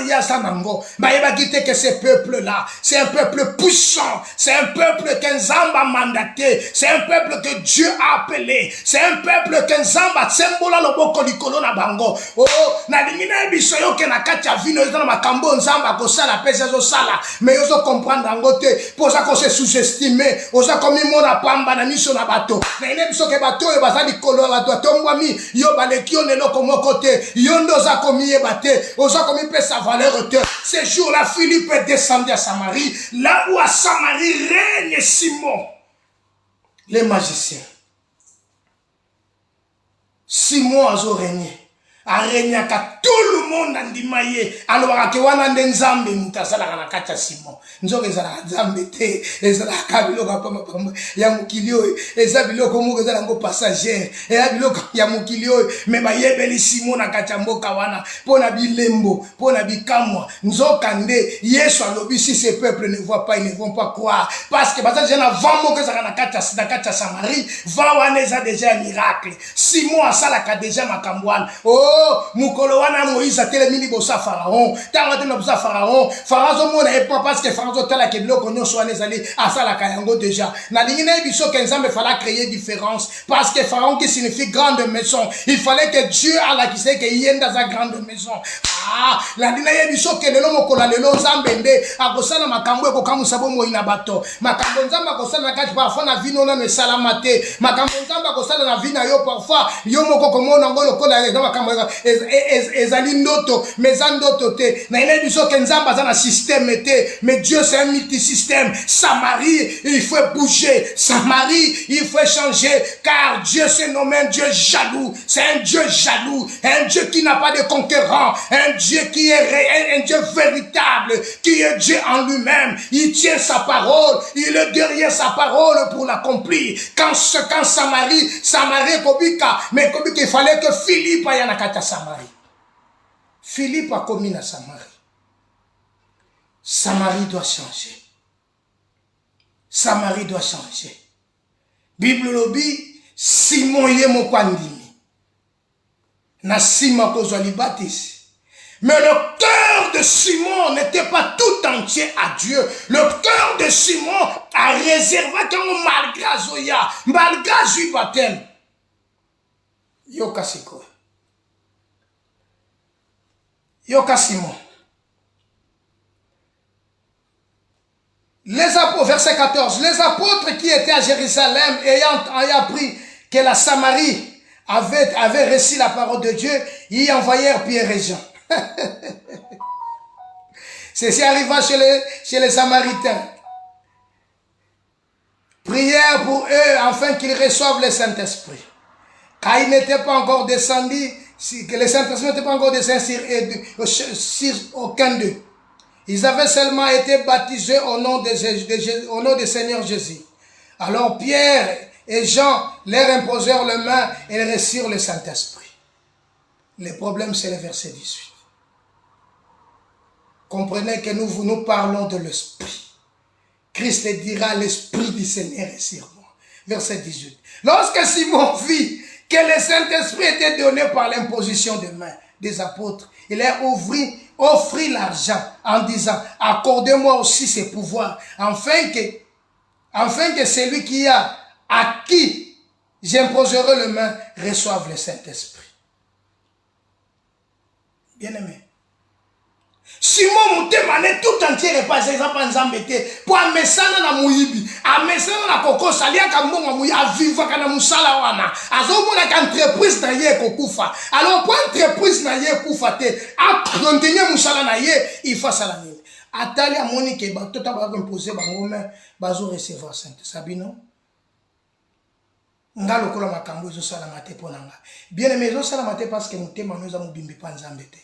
que ce peuple là c'est un peuple puissant, c'est un peuple que Nzamba a mandaté, c'est un peuple que Dieu a appelé, c'est un peuple que Nzamba sembola loboko likolo na bango. Oh, na lingina biso yo ke na kati ya vino yo na makambo Nzamba ko sala pesa zo sala, mais yo zo comprendre ngote pour ça se sous-estimer, oza komi mona pamba na miso na bato. Na ine biso ke bato e bazali kolo bato tombwami yo baleki on eloko moko te. Yo ndo za komi e bate, oza komi pe sa valeur te. Ce jour-là Philippe est descendu à Samarie, là où à Samarie règne Simon, les magiciens. Simon a régné. A régné à tout le monde en dimaye. Alors que wana ndenzambe mutasala na kacha Simon. Nzoke za nzambe te, ezala kabilo ka pamba pamba ya mukilio, ezabilo ko muke za ngo passager, ezabilo ya mukilio, me ba yebeli Simon na kacha mboka wana, pona bilembo, pona bikamwa. Nzoka nde Yesu alobi si ce peuple ne voit pas, ils ne vont pas croire parce que basa jena vamo ke za na kacha Samarie, va wana za déjà miracle. Simon asala ka déjà makambwana. Oh, mukolo wana Moïse a télémini bosa Pharaon. Tanga tena bosa Pharaon. Pharaon mona et pas parce que Pharaon tala ke biloko nyonso wana ezali asala ka yango déjà. Na lingina biso ke Nzambe fallait créer différence parce que Pharaon qui signifie grande maison. Il fallait que Dieu ala qui sait que yenda za grande maison. Ah, la lingina biso ke lelo mokola lelo Nzambe nde akosala makambo ko kamusa bomo ina bato. Makambo Nzambe akosala kati parfois na vino na mesalama te. Makambo Nzambe akosala na vina yo parfois yo moko komona ngolo kola na makambo ezali ndoto mezandoto te na ile biso ke Nzamba za na système te, mais Dieu c'est un multisystème. Samarie il faut bouger, Samarie il faut changer, car Dieu c'est nommé un Dieu jaloux, c'est un Dieu jaloux, un Dieu qui n'a pas de concurrent, un Dieu qui est réel, un Dieu véritable, qui est Dieu en lui-même. Il tient sa parole, il est derrière sa parole pour l'accomplir. Quand Samarie kobika, mais kobika il fallait que Philippe aille na kata Samarie. Philippe a commis na Samarie. Samarie doit changer. Samarie doit changer. Bible lobi Simon ye mokwandimi. Na sima kozwa libatisi. Mais le cœur de Simon n'était pas tout entier à Dieu. Le cœur de Simon a réservé comme malgré Zoya, malgré Jésus baptême. Yoka Siko. Yoka Simon. Les apôtres, verset 14, les apôtres qui étaient à Jérusalem ayant appris que la Samarie avait reçu la parole de Dieu, y envoyèrent Pierre et Jean. Ceci arriva chez les Samaritains. Prière pour eux afin qu'ils reçoivent le Saint-Esprit. Car il n'était pas encore descendu, que le Saint-Esprit n'était pas encore descendu sur aucun d'eux. Ils avaient seulement été baptisés au nom du Seigneur Jésus. Alors Pierre et Jean leur imposèrent les mains et reçurent le Saint-Esprit. Le problème, c'est le verset 18. Comprenez que nous parlons de l'Esprit. Christ dira, l'Esprit du Seigneur est sur moi. Verset 18. Lorsque Simon vit que le Saint-Esprit était donné par l'imposition des mains des apôtres, il leur offrit l'argent en disant, accordez-moi aussi ces pouvoirs, afin que celui qui a à qui j'imposerai les mains reçoive le Saint-Esprit. Bien-aimé. Simon mutema ne tout entier repasse exemple nzambe te pour amesana na muyibi amesana na koko salia ka mbongo muyi aviva kana musala wana azomona ka entreprise na ye kokufa alors pour entreprise na ye kufa te a continuer musala na ye il faut sala nini atali amoni ke bato ta ba imposer bango mais bazo recevoir sainte sabino ngalo kola makambo zo sala mate ponanga bien aimé zo sala mate parce que mutema noza mubimbi pa nzambe te.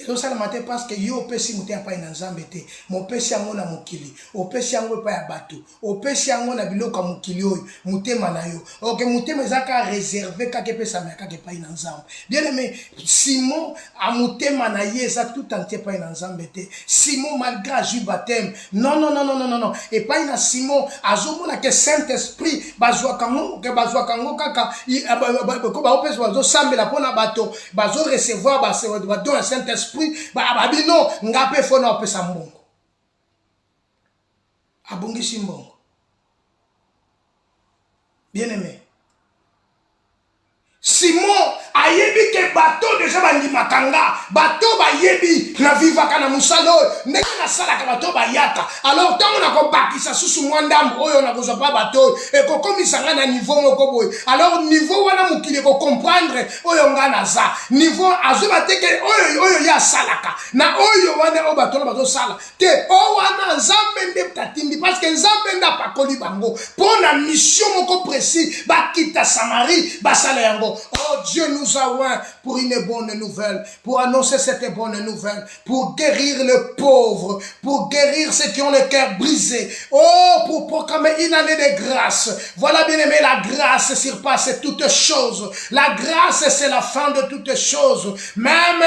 Et donc ça le matin parce que yo pesi muté pa ina nzambe te mo pesi yango na mukili o pesi yango pa ya bato o pesi yango na biloko mukili oyo mutema na yo OK mutema ezaka réservé kake pesa me kake pa ina nzambe bien aimé Simon a mutema na ye ça tout entier pa ina nzambe te Simon malgré Jésus baptême non et pas ina Simon azomona que Saint-Esprit bazwa kango kaka ko ba opesi bazo sambela pona bato bazo recevoir ba don Saint-Esprit babino ngape fona opesa mbongo abongisi mbongo bien aimé Simon ayebi ke bato déjà bandimakanga bato bayebi na vivaka na musalo ndenge na salaka bato bayaka alors tango na kobakisa susu mwandambo oyo na kozwa pa bato e kokomisanga na niveau moko boy alors niveau wana mukili ko comprendre oyo ngana za niveau azoba teke oyo ya salaka na oyo wana o bato na bato sala te o wana nzambe nde tatindi parce que nzambe nda pakoli bango pona mission moko précis bakita Samarie basala yango. Oh Dieu nous a oint pour une bonne nouvelle, pour annoncer cette bonne nouvelle, pour guérir les pauvres, pour guérir ceux qui ont le cœur brisé. Oh, pour proclamer une année de grâce. Voilà bien aimé, la grâce surpasse toutes choses. La grâce c'est la fin de toutes choses. Même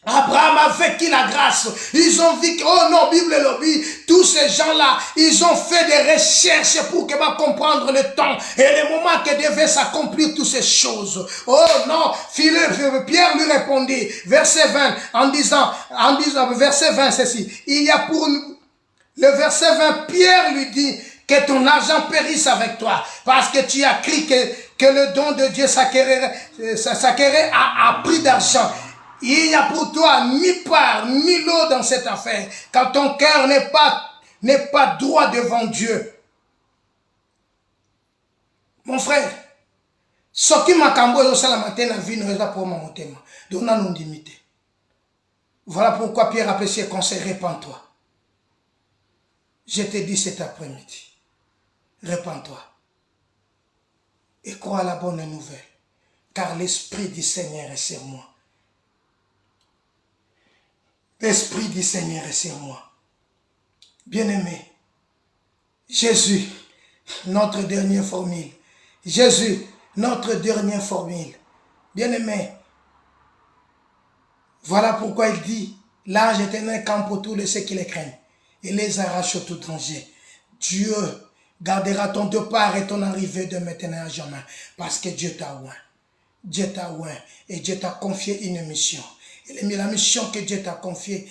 Abraham a vécu la grâce. Ils ont vu que, oh non, Bible lobby, tous ces gens-là, ils ont fait des recherches pour que va comprendre le temps et le moment que devaient s'accomplir toutes ces choses. Oh non, Pierre lui répondit, verset 20, en disant, verset 20, ceci, il y a pour nous, le verset 20, Pierre lui dit, que ton argent périsse avec toi, parce que tu as cru que le don de Dieu s'acquérait à prix d'argent. Il n'y a pour toi ni part, ni lot dans cette affaire, car ton cœur n'est pas droit devant Dieu. Mon frère, ce qui m'a camboé au salamate na vie ne pour mon thème. Donc, on a non limité. Voilà pourquoi Pierre a péché conseil, répands-toi. Je te dis cet après-midi, répands-toi. Et crois à la bonne nouvelle, car l'Esprit du Seigneur est sur moi. L'Esprit du Seigneur est sur moi. Bien-aimé, Jésus, notre dernière formule. Jésus, notre dernière formule. Bien-aimé, voilà pourquoi il dit, l'ange éternel campe pour tous ceux qui les craignent et les arrache au tout danger. Dieu gardera ton départ et ton arrivée de maintenant à jamais, parce que Dieu t'a oint. Dieu t'a oint et Dieu t'a confié une mission. Et la mission que Dieu t'a confiée,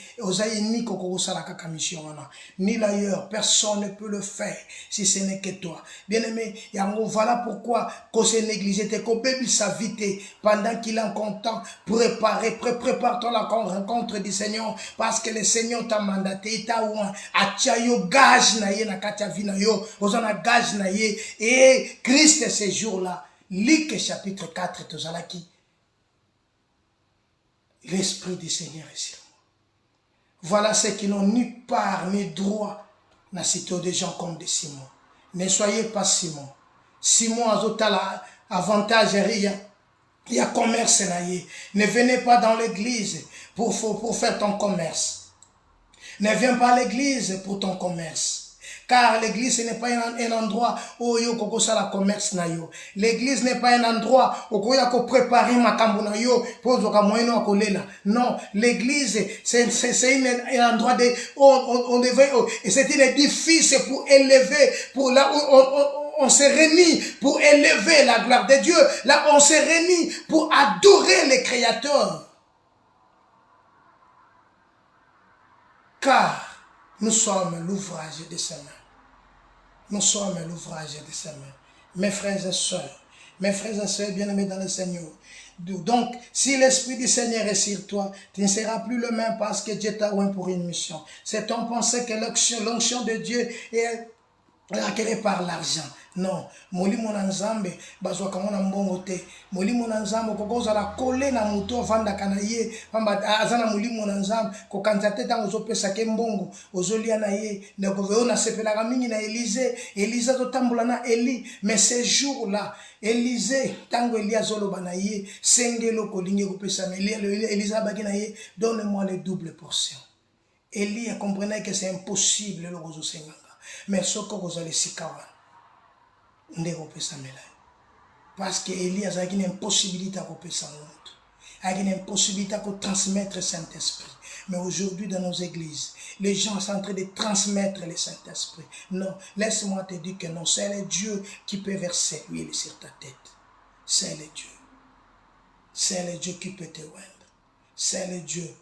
ni l'ailleurs, personne ne peut le faire si ce n'est que toi. Bien-aimé, voilà pourquoi qu'on s'est négligé, qu'on peut sa vie pendant qu'il est en content, prépare-toi la rencontre du Seigneur, parce que le Seigneur t'a mandaté, il t'a oint, atchayo gage naye na katia vina yo, ozana gage naye, et Christ ces jours-là, Luc chapitre 4, tozalaki. L'Esprit du Seigneur est sur moi. Voilà ceux qui n'ont ni part ni droit dans cité des gens comme des Simon. Ne soyez pas Simon. Simon a avantage, il y a commerce. Ne venez pas dans l'église pour faire ton commerce. Ne viens pas à l'église pour ton commerce. Car l'église n'est pas un endroit où il y a la commerce. L'église n'est pas un endroit où il y a préparer ma cambonayo pour non, l'église c'est un endroit de c'est un édifice pour élever, pour là où on se réunit pour élever la gloire de Dieu. Là on se réunit pour adorer le Créateur. Car nous sommes l'ouvrage de ses mains. Nous sommes l'ouvrage de ses mains. Mes frères et sœurs bien-aimés dans le Seigneur. Donc, si l'Esprit du Seigneur est sur toi, tu ne seras plus le même parce que Dieu t'a oint pour une mission. C'est ton pensée que l'onction de Dieu est acquérée par l'argent. Non, molimo na nzambe bazwa kamona mbongo te. Molimo na nzambe kokoza la kole na muto vanda kana ye pamba azana molimo na nzambe ko kanzate tango zopesa ke mbongo ozolia na ye ndeko veona sepela mingi na Élise to tambola na Eli, mais ces jours-là Élise tango Elia zoloba na ye sengelo kolingi kopesa na Élise baki na ye, donne-moi les doubles portions. Eli comprenait que c'est impossible le rozo senganga, mais soko kozali sikawa. Parce que Élie a une impossibilité à couper sa honte, a une impossibilité à transmettre le Saint-Esprit. Mais aujourd'hui dans nos églises, les gens sont en train de transmettre le Saint-Esprit. Non, laisse-moi te dire que non, c'est le Dieu qui peut verser l'huile sur ta tête. C'est le Dieu. C'est le Dieu qui peut te oindre. C'est le Dieu.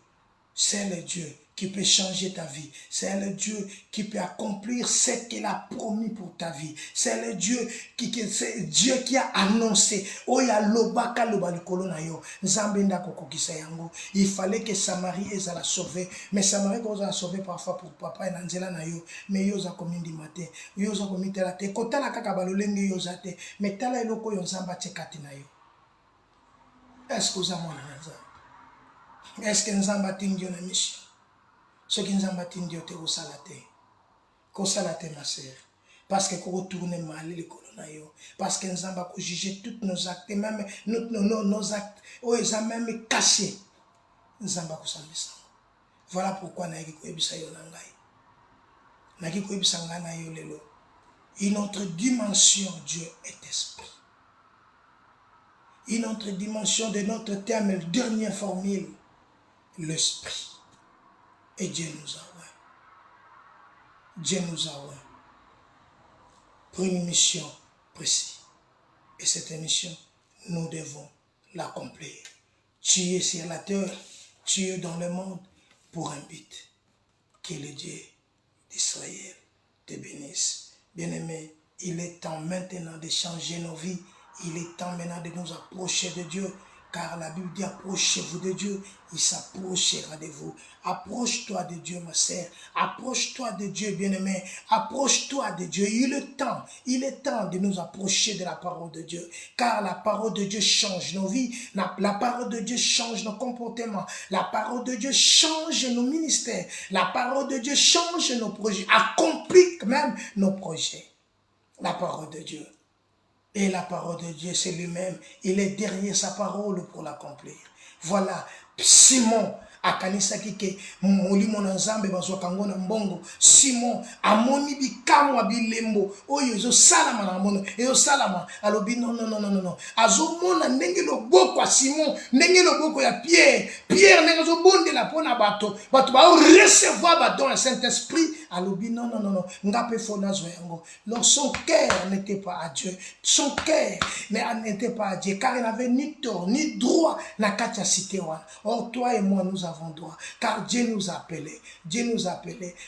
C'est le Dieu qui peut changer ta vie. C'est le Dieu qui peut accomplir ce qu'il a promis pour ta vie. C'est le Dieu qui a annoncé. Il fallait que Samarie ait la sauver. Mais Samarie a la sauver parfois pour papa et Nanzela Nayo. Mais yo za komi di matin. Yo za komi tela te. Kota la kaka balolenge yo za te. Mais tala eloko yo nzamba tsekati na yo. Est-ce que vous avez mon Est-ce que nous avons une mission? Ce qui nous avons une mission, c'est ma sœur. Parce que nous retournons mal les colonnes. Parce que nous avons jugé tous nos actes, même nos actes, ils ont même caché. Nous avons voilà pourquoi nous avons une autre dimension, Dieu est esprit. Une autre dimension de notre terme, la dernière formule, l'esprit. Et Dieu nous a oint. Dieu nous a oint pour une mission précise. Et cette mission, nous devons l'accomplir. Tu es sur la terre, tu es dans le monde pour un but. Que le Dieu d'Israël te bénisse. Bien-aimé, il est temps maintenant de changer nos vies. Il est temps maintenant de nous approcher de Dieu. Car la Bible dit approchez-vous de Dieu, il s'approchera de vous. Approche-toi de Dieu, ma sœur. Approche-toi de Dieu, bien-aimé. Approche-toi de Dieu. Il est temps de nous approcher de la parole de Dieu. Car la parole de Dieu change nos vies. La parole de Dieu change nos comportements. La parole de Dieu change nos ministères. La parole de Dieu change nos projets. Accomplit même nos projets. La parole de Dieu. Et la parole de Dieu, c'est lui-même. Il est derrière sa parole pour l'accomplir. Voilà, Simon akanisaki ke molimo na nzambe bazwaka ngo na mbongo. Simon amoni bikamwa bilembo oyo ezosalama na mono ezosalama alobi non. Azomona ndenge loboko ya Simon, ndenge loboko ya Pierre ndenge azobondela mpona bato ba recevoir badon ya Saint-Esprit. Alobi non, nga pe fo nazwa yango. Donc son cœur n'était pas à Dieu, son cœur n'était pas à Dieu, car il n'avait ni tort ni droit na kati ya cité wana. Or toi et moi nous avons droit, car Dieu nous a appelés.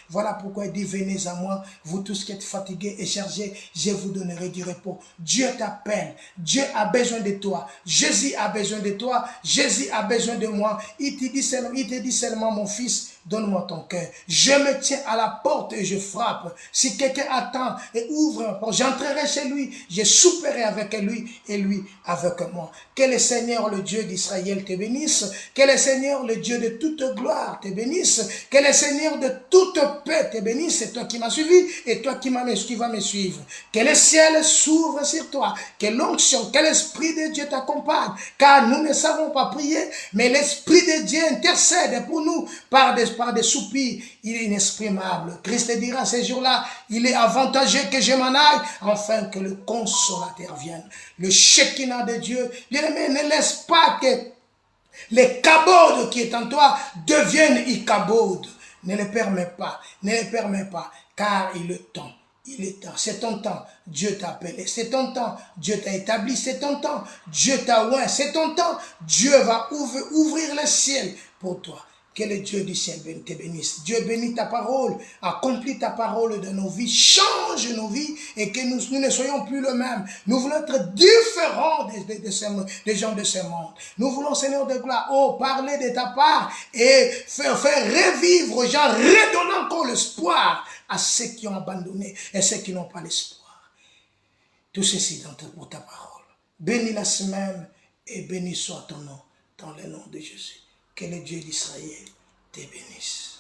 Voilà pourquoi il dit venez à moi, vous tous qui êtes fatigués et chargés, je vous donnerai du repos. Dieu t'appelle, Dieu a besoin de toi, Jésus a besoin de toi, Jésus a besoin de moi. Il te dit seulement mon fils, donne-moi ton cœur. Je me tiens à la porte et je frappe. Si quelqu'un attend et ouvre la porte, j'entrerai chez lui, je souperai avec lui et lui avec moi. Que le Seigneur, le Dieu d'Israël, te bénisse. Que le Seigneur, le Dieu de toute gloire, te bénisse. Que le Seigneur de toute paix te bénisse. C'est toi qui m'as suivi et toi qui va me suivre. Que le ciel s'ouvre sur toi. Que l'onction, que l'Esprit de Dieu t'accompagne. Car nous ne savons pas prier, mais l'Esprit de Dieu intercède pour nous par des soupirs. Il est inexprimable. Christ dira ces jours-là, il est avantageux que je m'en aille, afin que le consolateur vienne. Le Shekinah de Dieu, bien-aimé, ne laisse pas que les kabodes qui est en toi deviennent ikabodes. Ne le permets pas, car il est temps. C'est ton temps, Dieu t'a appelé, c'est ton temps, Dieu t'a établi, c'est ton temps, Dieu t'a oint, c'est ton temps, Dieu va ouvrir le ciel pour toi. Que le Dieu du ciel te bénisse. Dieu bénit ta parole, accomplit ta parole dans nos vies, change nos vies et que nous ne soyons plus le même. Nous voulons être différents des gens de ce monde. Nous voulons, Seigneur de gloire, parler de ta part et faire revivre aux gens, redonner encore l'espoir à ceux qui ont abandonné et ceux qui n'ont pas l'espoir. Tout ceci pour ta parole. Bénis la semaine et béni soit ton nom dans le nom de Jésus. Que le Dieu d'Israël te bénisse.